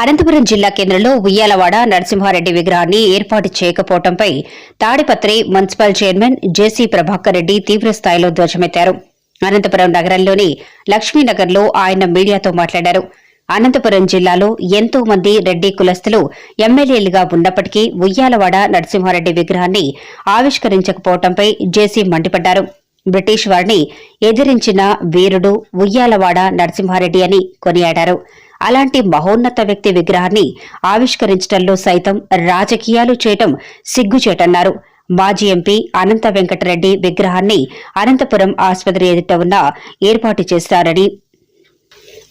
అనంతపురం జిల్లా కేంద్రంలో ఉయ్యాలవాడ నరసింహారెడ్డి విగ్రహాన్ని ఏర్పాటు చేయకపోవడంపై తాడిపత్రి మున్సిపల్ చైర్మన్ జేసీ ప్రభాకర్ రెడ్డి తీవ్రస్థాయిలో ధ్వజమెత్తారు. అనంతపురం నగరంలోని లక్ష్మీనగర్లో ఆయన మీడియాతో మాట్లాడారు. అనంతపురం జిల్లాలో ఎంతో మంది రెడ్డి కులస్తులు ఎమ్మెల్యేలుగా ఉన్నప్పటికీ ఉయ్యాలవాడ నరసింహారెడ్డి విగ్రహాన్ని ఆవిష్కరించకపోవడంపై జేసీ మండిపడ్డారు. బ్రిటిష్ వారిని ఎదిరించిన వీరుడు ఉయ్యాలవాడ నరసింహారెడ్డి అని కొనియాడారు. అలాంటి మహోన్నత వ్యక్తి విగ్రహాన్ని ఆవిష్కరించడంలో సైతం రాజకీయాలు చేయటం సిగ్గుచేటన్నారు. మాజీ ఎంపీ అనంత వెంకటరెడ్డి విగ్రహాన్ని అనంతపురం ఆసుపత్రి ఎదుట ఉన్న ఏర్పాటు చేశారని,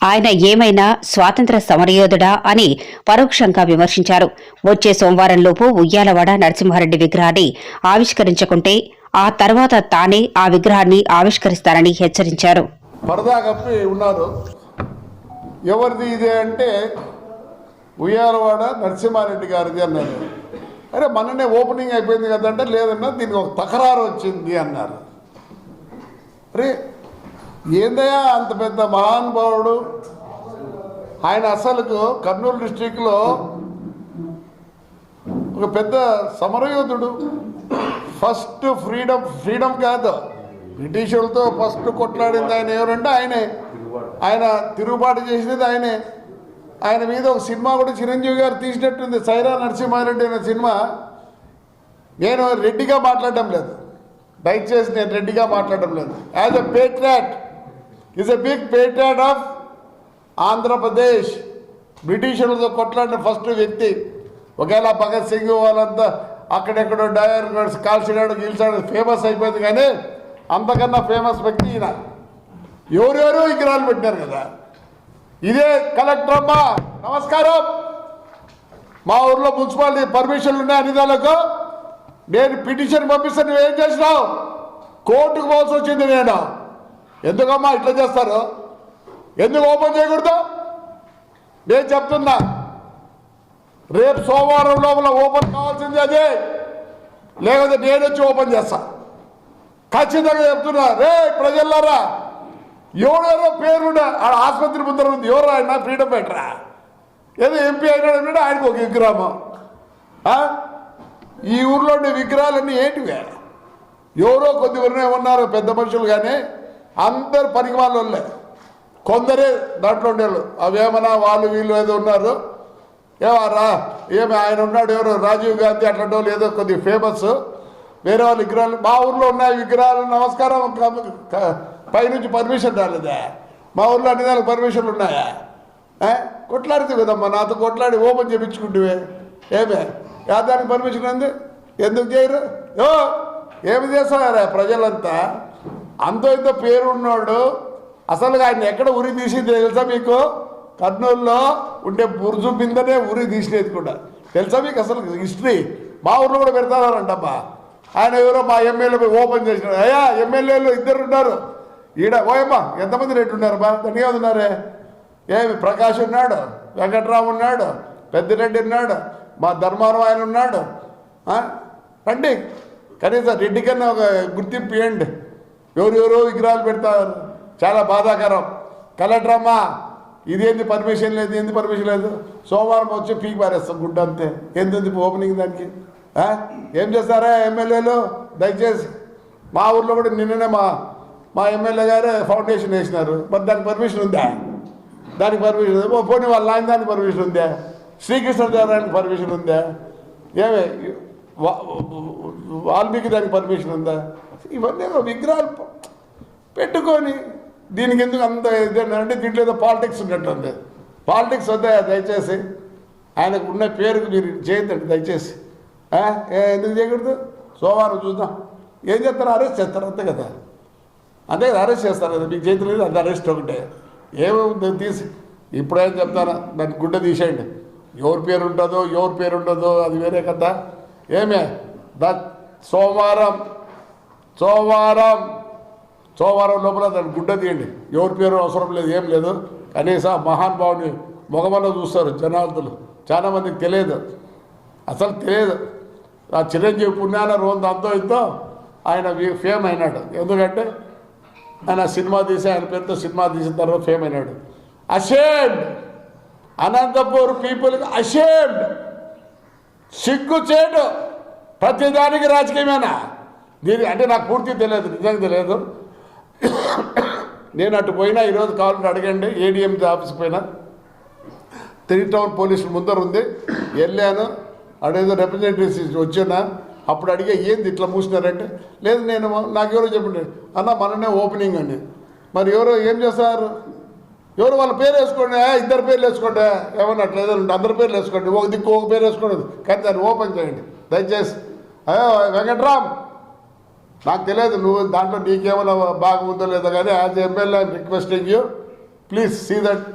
ఆయన ఏమైనా స్వాతంత్ర సమరయోధుడా అని పరోక్షంగా విమర్శించారు. వచ్చే సోమవారంలోపు ఉయ్యాలవాడ నరసింహారెడ్డి విగ్రహాన్ని ఆవిష్కరించకుంటే ఆ తర్వాత తానే ఆ విగ్రహాన్ని ఆవిష్కరిస్తారని హెచ్చరించారు. ఎవరిది ఇదే అంటే ఉయ్యాలవాడ నరసింహారెడ్డి గారిది అన్నారు. అరే మొన్ననే ఓపెనింగ్ అయిపోయింది కదంటే లేదన్నా దీనికి ఒక తకరారు వచ్చింది అన్నారు. అరే ఏందయ్యా అంత పెద్ద మహానుభావుడు, ఆయన అసలుకు కర్నూలు డిస్ట్రిక్ట్లో ఒక పెద్ద సమరయోధుడు. ఫస్ట్ ఫ్రీడమ్ కాదు, బ్రిటిషులతో ఫస్ట్ కొట్లాడింది ఆయన ఎవరంటే ఆయన తిరుగుబాటు చేసినది ఆయనే. ఆయన మీద ఒక సినిమా కూడా చిరంజీవి గారు తీసినట్టుంది, సైరా నరసింహారెడ్డి అనే సినిమా. నేను రెడ్డిగా మాట్లాడడం లేదు, దయచేసి నేను రెడ్డిగా మాట్లాడడం లేదు. As a patriot, is a big patriot of Andhra Pradesh. బ్రిటిషులతో కొట్లాడిన ఫస్ట్ వ్యక్తి. ఒకవేళ భగత్ సింగ్ వాళ్ళంతా అక్కడెక్కడో డయర్ కాల్చినాడు గీల్చాడు ఫేమస్ అయిపోయింది, కానీ అంతకన్నా ఫేమస్ వ్యక్తి ఈయన. ఎవరెవరో విగ్రహాలు పెట్టినారు కదా. ఇదే కలెక్టర్ అమ్మా నమస్కారం, మా ఊర్లో మున్సిపాలిటీ పర్మిషన్లు ఉన్నాయి అన్నిదాలకు. నేను పిటిషన్ పంపిస్తే నువ్వేం చేసినావు? కోర్టుకు పోవాల్సి వచ్చింది నేను. ఎందుకమ్మా ఇట్లా చేస్తారు? ఎందుకు ఓపెన్ చేయకూడదు? నేను చెప్తున్నా, రేపు సోమవారం లోపల ఓపెన్ కావాల్సింది అదే, లేకపోతే నేను వచ్చి ఓపెన్ చేస్తా. ఖచ్చితంగా చెప్తున్నా. రే ప్రజల్లారా, ఎవరెవరో పేరుండే ఆసుపత్రి ముందర ఉంది, ఎవరు ఆయన ఫ్రీడమ్ ఫైటరా? ఏదో ఎంపీ అయినాడు, ఆయనకు ఒక విగ్రహం. ఈ ఊర్లో ఉండే విగ్రహాలన్నీ ఏంటివే? ఎవరో కొద్దివరనే ఉన్నారు పెద్ద మనుషులు, కానీ అందరు పనికి వాళ్ళే, కొందరే దాంట్లో ఉండేవాళ్ళు. అవేమన్నా వాళ్ళు వీళ్ళు ఏదో ఉన్నారు. ఏమి ఆయన ఉన్నాడు, ఎవరు రాజీవ్ గాంధీ అట్లాంటి వాళ్ళు ఏదో కొద్దిగా ఫేమస్. వేరే వాళ్ళ విగ్రహాలు మా ఊర్లో ఉన్నాయి. విగ్రహాలు నమస్కారం, పైనుంచి పర్మిషన్ రాలేదా? మా ఊర్లో అన్ని దానికి పర్మిషన్లు ఉన్నాయా? కొట్లాడితే కదమ్మా, నాతో కొట్లాడి ఓపెన్ చేయించుకుంటువే. ఏమే దానికి పర్మిషన్ ఉంది, ఎందుకు చేయరు? ఏమి చేస్తారా ప్రజలంతా? అంతో ఇంత పేరు ఉన్నాడు. అసలు ఆయన ఎక్కడ ఉరి తీసింది తెలుసా మీకు? కర్నూలులో ఉండే బుర్జు బిందనే ఉరి తీసినది కూడా తెలుసా మీకు? అసలు హిస్టరీ మా ఊర్లో కూడా పెడతారంటమ్మా. ఆయన ఎవరో మా ఎమ్మెల్యే ఓపెన్ చేసినాడు. అయ్యా ఎమ్మెల్యేలు ఇద్దరు ఉన్నారు ఈడ. ఓయమ్మా ఎంతమంది రెడ్డి ఉన్నారు బా? ధన్యా ఉన్నారే. ఏమి ప్రకాష్ ఉన్నాడు, వెంకట్రావు ఉన్నాడు, పెద్దిరెడ్డి ఉన్నాడు, మా ధర్మారం ఆయన ఉన్నాడు. రండి, కనీసం రెడ్డి కన్నా ఒక గుర్తింపు ఇవ్వండి. ఎవరెవరో విగ్రహాలు పెడతారు, చాలా బాధాకరం. కలెక్టర్ అమ్మా ఇదేంది పర్మిషన్ లేదు, ఏంది పర్మిషన్ లేదు? సోమవారం వచ్చి పీకి పారేస్తాం గుడ్డ అంతే. ఏంది ఓపెనింగ్ దానికి? ఏం చేస్తారా ఎమ్మెల్యేలు? దయచేసి మా ఊర్లో కూడా నిన్ననే మా ఎమ్మెల్యే గారు ఫౌండేషన్ వేసినారు. మరి దానికి పర్మిషన్ ఉందా? దానికి పర్మిషన్ ఉందా? పోనీ వాళ్ళ ఆయన దానికి పర్మిషన్ ఉందా? శ్రీకృష్ణదేవరాయనికి పర్మిషన్ ఉందా? ఏమే వాల్మీకి దానికి పర్మిషన్ ఉందా? ఇవన్నీ విగ్రహాలు పెట్టుకొని దీనికి ఎందుకు అంత ఇదేంటంటే దీంట్లో ఏదో పాలిటిక్స్ ఉన్నట్టుంది. పాలిటిక్స్ వద్దా దయచేసి? ఆయనకు ఉన్న పేరుకు మీరు చేయొద్దండి దయచేసి. ఎందుకు చేయకూడదు? సోమవారం చూద్దాం. ఏం చేస్తారు? అరెస్ట్ చేస్తారు అంతే కదా. అంతే కదా, అరెస్ట్ చేస్తారు కదా. మీకు చేతి లేదు, అది అరెస్ట్ ఒకటే. ఏమో తీసి ఇప్పుడేం చెప్తారా, దాన్ని గుడ్డ తీసేయండి. ఎవరి పేరు ఉంటుందో అది వేరే కదా. ఏమే సోమవారం లోపల దాన్ని గుడ్డ తీయండి. ఎవరి పేరు అవసరం లేదు, ఏం లేదు. కనీసం మహానుభావుని మొగమన్న చూస్తారు జనార్దులు. చాలామందికి తెలియదు, అసలు తెలియదు. ఆ చిరంజీవి పుణ్యాన రోజు అంతో ఇంతో ఆయన ఫేమ్ అయినాడు. ఎందుకంటే ఆయన సినిమా తీసి, ఆయన పేరుతో సినిమా తీసిన తర్వాత ఫేమ్ అయినాడు. అషేమ్డ్ అనంతపూర్ పీపుల్కి అషేమ్డ్, సిగ్గు చేటు, ప్రతిదానికి రాజకీయమేనా దీని అంటే నాకు పూర్తి తెలియదు, నిజంగా తెలియదు. నేను అటు పోయినా ఈరోజు కావాలంటే అడగండి, ఏడీఎం ఆఫీస్కి పోయినా 3 టౌన్ పోలీసులు ముందర ఉంది, వెళ్ళాను. అడేదో రిప్రజెంటేటివ్స్ వచ్చినా అప్పుడు అడిగే ఏంది ఇట్లా మూసినారంటే, లేదు నేను నాకెవరో చెప్పండి అన్న మననే ఓపెనింగ్ అండి. మరి ఎవరో ఏం చేస్తారు, ఎవరు వాళ్ళ పేరు వేసుకోండి, 2 పేర్లు వేసుకోండి, ఏమన్నా అట్లేదో అందరి పేర్లు వేసుకోండి, ఒక దిక్కు ఒక పేరు వేసుకోండి, కానీ దాన్ని ఓపెన్ చేయండి దయచేసి. అయ్యో వెంకట్రామ్, నాకు తెలియదు నువ్వు దాంట్లో నీకేమైనా బాగా ఉందో లేదో, కానీ as MLA I'm requesting you please see that,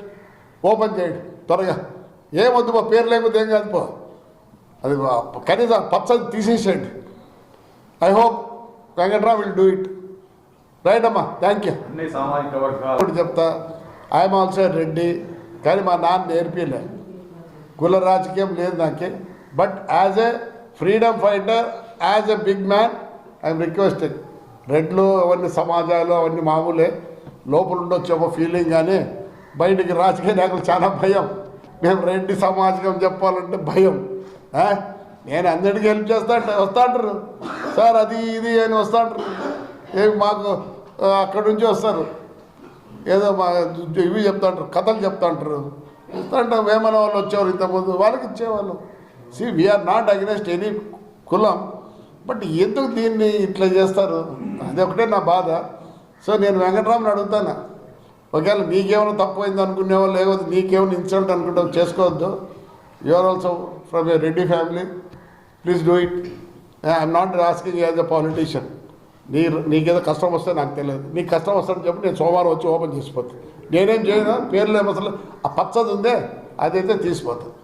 open చేయండి త్వరగా. ఏమొద్దు పో, పేరు లేకపోతే ఏం కాదు పో, అది కనీసం పచ్చది తీసేసేయండి. I hope Venkatram will do it. Right అమ్మా, థ్యాంక్ యూ. ఇప్పుడు చెప్తా, ఐఎమ్ ఆల్సో రెడ్డి, కానీ మా నాన్న నేర్పిలే, కుల రాజకీయం లేదు నాకే. But as a freedom fighter, as a big man I'm requesting, రెడ్లు అవన్నీ సమాజాలు అవన్నీ మామూలే, లోపల ఉండొచ్చు ఒక ఫీలింగ్, కానీ బయటికి రాజకీయ నాయకులు చాలా భయం. మేము రెడ్డి సమాజం చెప్పాలంటే భయం. నేను అందరికీ హెల్ప్ చేస్తా అంటే వస్తా అంటారు సార్, అది ఇది అని వస్తా అంటారు. ఏమి మాకు అక్కడి నుంచి వస్తారు, ఏదో మా ఇవి చెప్తా అంటారు, కథలు చెప్తా అంటారు. వస్తా అంటాం, వేమన వాళ్ళు వచ్చేవారు ఇంతకుముందు, వాళ్ళకి ఇచ్చేవాళ్ళు. See we are not against any కులం, బట్ ఎందుకు దీన్ని ఇట్లా చేస్తారు, అది ఒకటే నా బాధ. సో నేను వెంకట్రామ్ని అడుగుతాను, ఒకవేళ నీకేమైనా తక్కువైంది అనుకునేవాళ్ళు, లేకపోతే నీకేమైనా ఇన్సల్ట్ అనుకుంటావు చేసుకోవద్దు. You are also from a Reddy family, please do it. I'm not asking as a politician. నీకేదో కష్టం వస్తే నాకు తెలియదు, నీకు కష్టం వస్తుందని చెప్పి నేను సోమవారం వచ్చి ఓపెన్ చేసిపోతాను. నేనేం చేయను, పేర్లు ఏమో అసలు ఆ పచ్చది ఉందే అదైతే తీసిపోతాను.